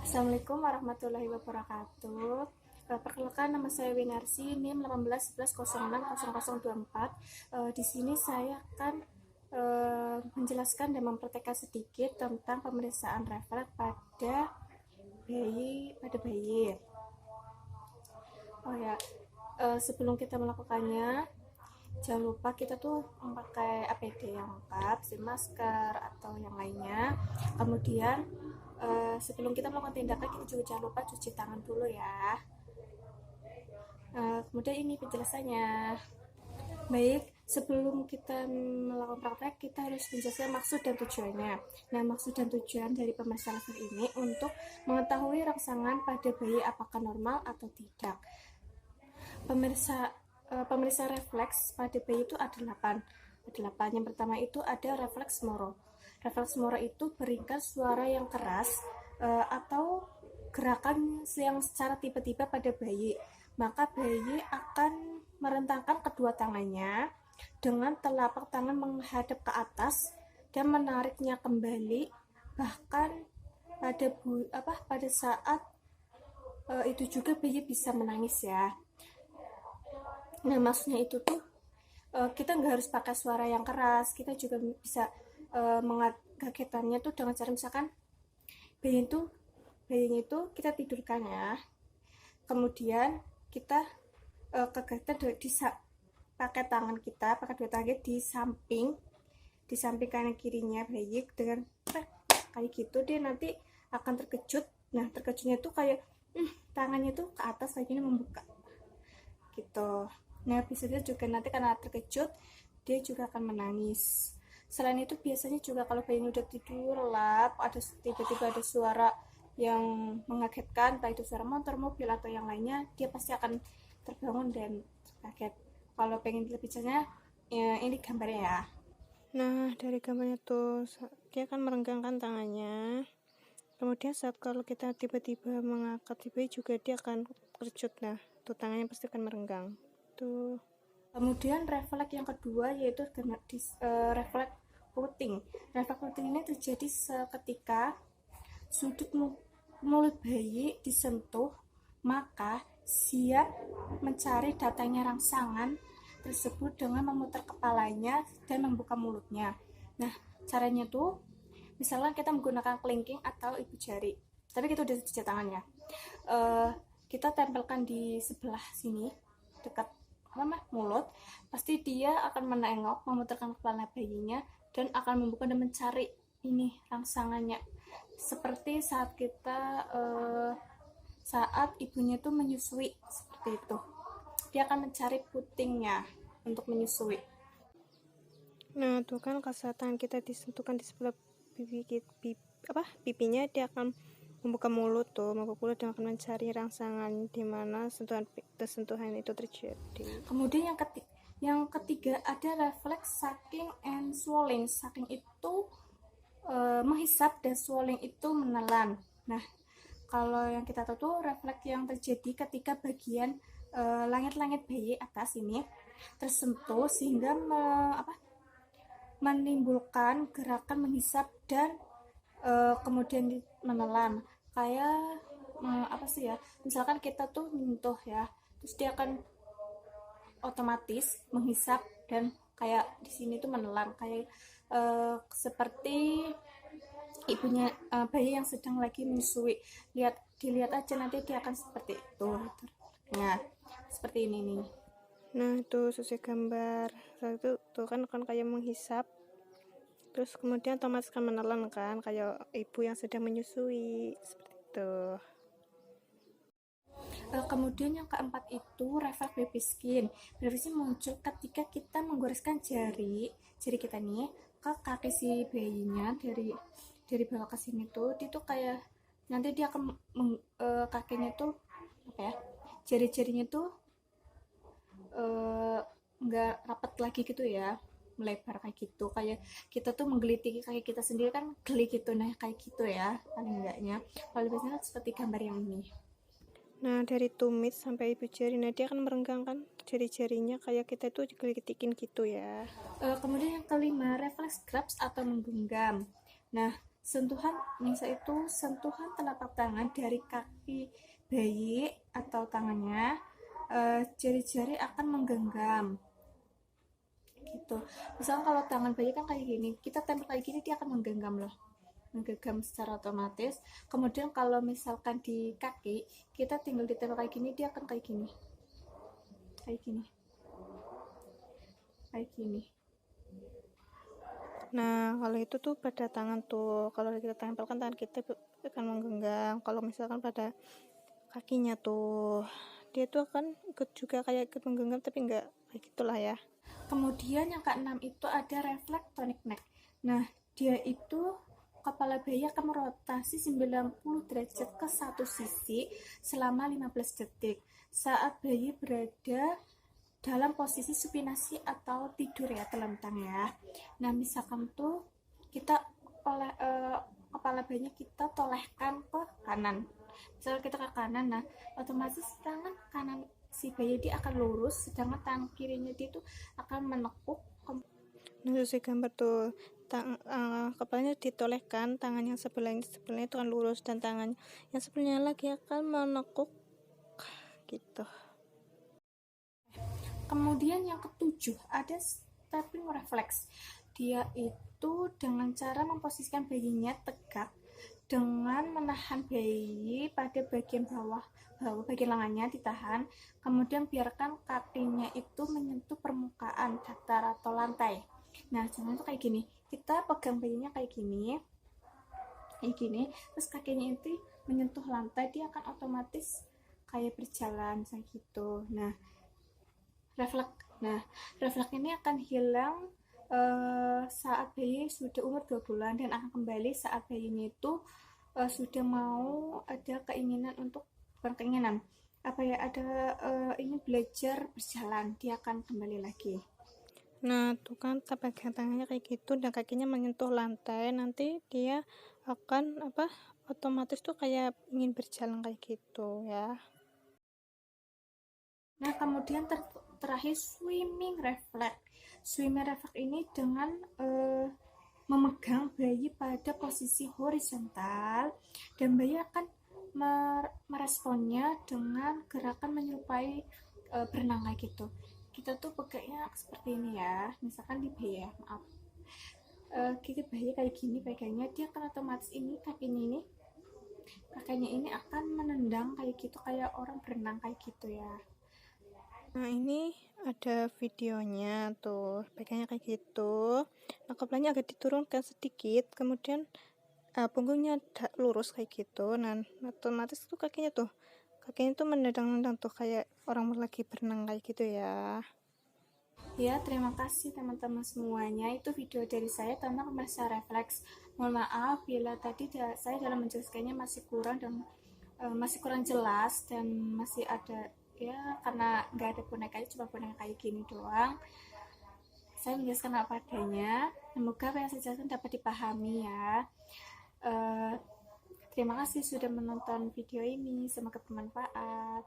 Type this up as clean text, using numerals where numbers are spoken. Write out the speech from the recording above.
Assalamualaikum warahmatullahi wabarakatuh. Perkenalkan, nama saya Winarsi, NIM 1811060024. Di sini saya akan menjelaskan dan mempraktekkan sedikit tentang pemeriksaan refleks pada bayi. Oh ya, sebelum kita melakukannya, jangan lupa kita tuh memakai APD yang lengkap, masker atau yang lainnya. Kemudian sebelum kita melakukan tindakan, kita juga jangan lupa cuci tangan dulu ya. Kemudian ini penjelasannya. Baik, sebelum kita melakukan praktek, kita harus menjelaskan maksud dan tujuannya. Nah, maksud dan tujuan dari pemeriksaan ini untuk mengetahui rangsangan pada bayi apakah normal atau tidak. Pemeriksa refleks pada bayi itu ada 8. Yang pertama itu ada refleks Moro. Refleks Moro itu berikan suara yang keras atau gerakan yang secara tiba-tiba pada bayi. Maka bayi akan merentangkan kedua tangannya dengan telapak tangan menghadap ke atas dan menariknya kembali, bahkan pada saat itu juga bayi bisa menangis ya. Nah, maksudnya itu tuh kita nggak harus pakai suara yang keras, kita juga bisa mengagetannya tuh dengan cara misalkan bayinya itu kita tidurkan ya, kemudian kita kegiatan pakai tangan kita, pakai dua tangan di samping kanan kirinya bayi dengan kayak gitu. Dia nanti akan terkejut. Nah, terkejutnya tuh kayak tangannya tuh ke atas lagi membuka gitu. Nah, biasanya juga nanti karena terkejut dia juga akan menangis. Selain itu biasanya juga kalau bayinya udah tidur lelap, tiba-tiba ada suara yang mengagetkan, entah itu suara motor, mobil atau yang lainnya, dia pasti akan terbangun dan kaget. Kalau pengen lebih jelasnya, ya, ini gambarnya ya. Nah, dari gambarnya tuh dia akan merenggangkan tangannya. Kemudian saat kalau kita tiba-tiba mengangkat bayi juga dia akan terkejut. Nah, tuh tangannya pasti akan merenggang. Tuh. Kemudian refleks yang kedua yaitu refleks puting. Refleks puting ini terjadi seketika sudut mulut bayi disentuh, maka siap mencari datangnya rangsangan tersebut dengan memutar kepalanya dan membuka mulutnya. Nah, caranya tuh misalnya kita menggunakan kelingking atau ibu jari, tapi kita udah cuci tangannya. Kita tempelkan di sebelah sini dekat mulut, pasti dia akan menengok, memutarkan kepala bayinya dan akan membuka dan mencari ini rangsangannya, seperti saat saat ibunya tuh menyusui, seperti itu. Dia akan mencari putingnya untuk menyusui. Nah, tuh kan saat tangan kita disentuhkan di sebelah pipinya, dia akan membuka mulut dan akan mencari rangsangan di mana sentuhan itu terjadi. Kemudian yang ketiga ada refleks sucking and swallowing. Sucking itu menghisap dan swallowing itu menelan. Nah, kalau yang kita tahu tuh refleks yang terjadi ketika bagian langit-langit bayi atas ini tersentuh sehingga menimbulkan gerakan menghisap dan kemudian menelan. Kayak misalkan kita tuh menyentuh ya, terus dia akan otomatis menghisap dan kayak di sini tuh menelan, kayak seperti ibunya bayi yang sedang lagi menyusui. Dilihat aja nanti dia akan seperti itu. Nah, seperti ini nih. Nah, itu sesuai gambar. Saat itu tuh kan kayak menghisap, terus kemudian otomatis kan menelan kan, kayak ibu yang sedang menyusui, seperti itu. Kemudian yang keempat itu refleks baby skin. Baby skin muncul ketika kita menggoreskan jari kita nih ke kaki si bayinya, dari bawah ke sini tuh, dia tuh kayak nanti dia akan kakinya tuh jari-jarinya tuh nggak rapat lagi gitu ya, melebar kayak gitu, kayak kita tuh menggelitiki kaki kita sendiri kan, geli gitu. Nah, kayak gitu ya paling enggaknya. Kalau biasanya seperti gambar yang ini. Nah, dari tumit sampai ibu jari, nah dia akan merenggangkan jari-jarinya kayak kita tuh digelitikin gitu ya. Kemudian yang kelima, refleks grabs atau menggenggam. Nah, sentuhan misal itu sentuhan telapak tangan dari kaki bayi atau tangannya, jari-jari akan menggenggam gitu. Misalnya kalau tangan bayi kan kayak gini, kita tempel kayak gini, dia akan menggenggam loh, menggenggam secara otomatis. Kemudian kalau misalkan di kaki, kita tinggal ditempel kayak gini, dia akan kayak gini, kayak gini, kayak gini. Nah, kalau itu tuh pada tangan tuh, kalau kita tempelkan tangan kita akan menggenggam. Kalau misalkan pada kakinya tuh, dia tuh akan ikut juga kayak ikut menggenggam, tapi enggak kayak gitulah ya. Kemudian yang keenam itu ada refleks tonic neck. Nah, dia itu kepala bayi akan merotasi 90 derajat ke satu sisi selama 15 detik saat bayi berada dalam posisi supinasi atau tidur ya, telentang ya. Nah, misalkan tuh kita oleh kepala bayinya kita tolehkan ke kanan. Misalnya kita ke kanan, nah otomatis tangan kanan si bayi dia akan lurus, sedangkan tangan kirinya dia tuh akan menekuk. Nah, sesuai gambar tuh, kepalanya ditolehkan, tangan yang sebelahnya itu akan lurus, dan tangan yang sebelahnya lagi akan menekuk gitu. Kemudian yang ketujuh ada stepping reflex. Dia itu dengan cara memposisikan bayinya tegak dengan menahan bayi pada bagian bawah bagian lengannya ditahan, kemudian biarkan kakinya itu menyentuh permukaan datar atau lantai. Nah, contohnya itu kayak gini, kita pegang bayinya kayak gini, terus kakinya itu menyentuh lantai, dia akan otomatis kayak berjalan kayak gitu. Nah, refleks ini akan hilang saat bayi sudah umur 2 bulan dan akan kembali saat bayinya itu sudah mau ada keinginan untuk, bukan keinginan, ada ingin belajar berjalan, dia akan kembali lagi. Nah, tuh kan pegang tangannya kayak gitu dan kakinya menyentuh lantai, nanti dia akan otomatis tuh kayak ingin berjalan kayak gitu ya. Nah, kemudian terakhir swimming reflex. Swimming reflex ini dengan memegang bayi pada posisi horizontal, dan bayi akan meresponnya dengan gerakan menyerupai berenang kayak gitu. Kita tuh pegangnya seperti ini ya, misalkan di bayi ya, maaf. Kita bayi kayak gini pegangnya, dia akan otomatis ini kakinya ini akan menendang kayak gitu, kayak orang berenang kayak gitu ya. Nah, ini ada videonya tuh, pegangnya kayak gitu. Nah, kepalanya agak diturunkan sedikit, kemudian punggungnya lurus kayak gitu. Nah, otomatis tuh kakinya tuh menendang-nendang tuh kayak orang lagi berenang kayak gitu ya. Ya, terima kasih teman-teman semuanya. Itu video dari saya tentang masa refleks. Mohon maaf bila tadi saya dalam menjelaskannya masih kurang dan masih kurang jelas, dan masih ada ya, karena nggak ada bonekanya, cuma boneka kayak gini doang. Saya menjelaskan apa adanya. Semoga apa yang saya jelaskan dapat dipahami ya. Terima kasih sudah menonton video ini. Semoga bermanfaat.